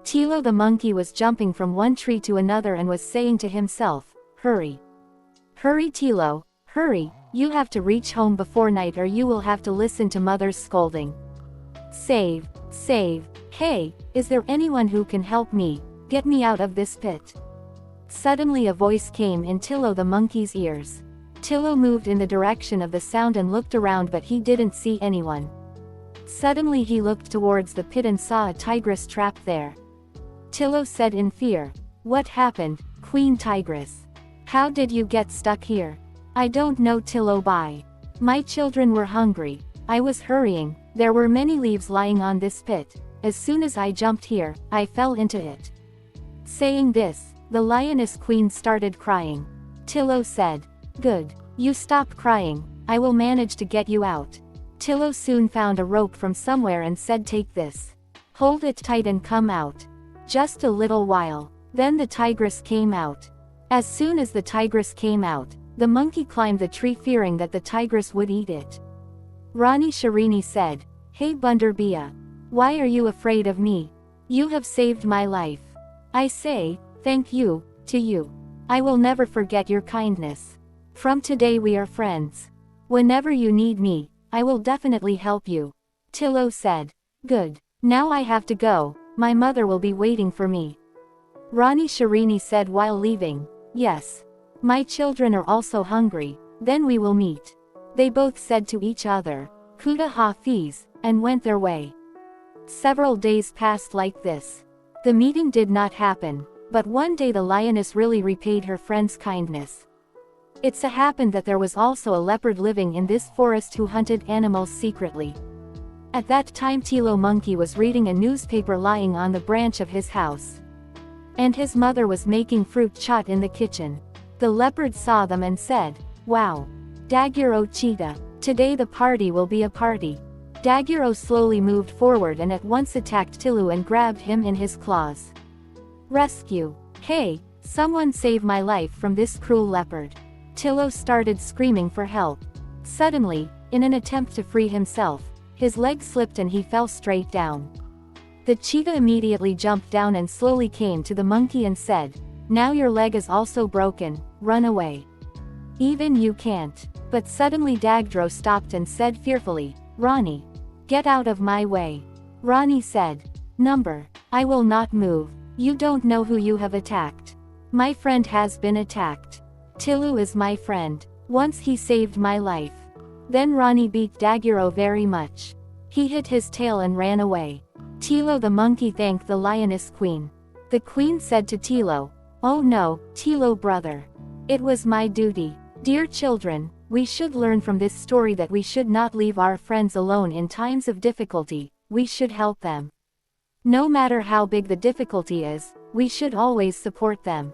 Tilo the monkey was jumping from one tree to another and was saying to himself, "Hurry! Hurry Tilo, hurry, you have to reach home before night or you will have to listen to mother's scolding. Save, save, hey, is there anyone who can help me, get me out of this pit?" Suddenly a voice came in Tilo the monkey's ears. Tilo moved in the direction of the sound and looked around but he didn't see anyone. Suddenly he looked towards the pit and saw a tigress trapped there. Tilo said in fear, "What happened, Queen Tigress? How did you get stuck here?" "I don't know Tilo bye. My children were hungry. I was hurrying, there were many leaves lying on this pit. As soon as I jumped here, I fell into it." Saying this, the lioness queen started crying. Tilo said, "Good. You stop crying, I will manage to get you out." Tilo soon found a rope from somewhere and said, "Take this. Hold it tight and come out." Just a little while, then the tigress came out. As soon as the tigress came out, the monkey climbed the tree fearing that the tigress would eat it. Rani Shirini said, "Hey Bundar Bia. Why are you afraid of me? You have saved my life. I say, thank you, to you. I will never forget your kindness. From today we are friends. Whenever you need me, I will definitely help you." Tilo said, "Good. Now I have to go, my mother will be waiting for me." Rani Shirini said while leaving, "Yes. My children are also hungry, then we will meet." They both said to each other, "Kuda Hafiz," and went their way. Several days passed like this. The meeting did not happen, but one day the lioness really repaid her friend's kindness. It so happened that there was also a leopard living in this forest who hunted animals secretly. At that time Tilo monkey was reading a newspaper lying on the branch of his house. And his mother was making fruit chaat in the kitchen. The leopard saw them and said, "Wow! Dagyuro cheetah, today the party will be a party." Dagyuro slowly moved forward and at once attacked Tilo and grabbed him in his claws. "Rescue! Hey, someone save my life from this cruel leopard." Tilo started screaming for help. Suddenly, in an attempt to free himself, his leg slipped and he fell straight down. The cheetah immediately jumped down and slowly came to the monkey and said, "Now your leg is also broken, run away. Even you can't." But suddenly Dagyuro stopped and said fearfully, "Rani, get out of my way." Rani said, "Number, I will not move. You don't know who you have attacked. My friend has been attacked. Tilo is my friend. Once he saved my life." Then Rani beat Dagyuro very much. He hit his tail and ran away. Tilo the monkey thanked the lioness queen. The queen said to Tilo, "Oh no, Tilo brother. It was my duty." Dear children, we should learn from this story that we should not leave our friends alone in times of difficulty, we should help them. No matter how big the difficulty is, we should always support them.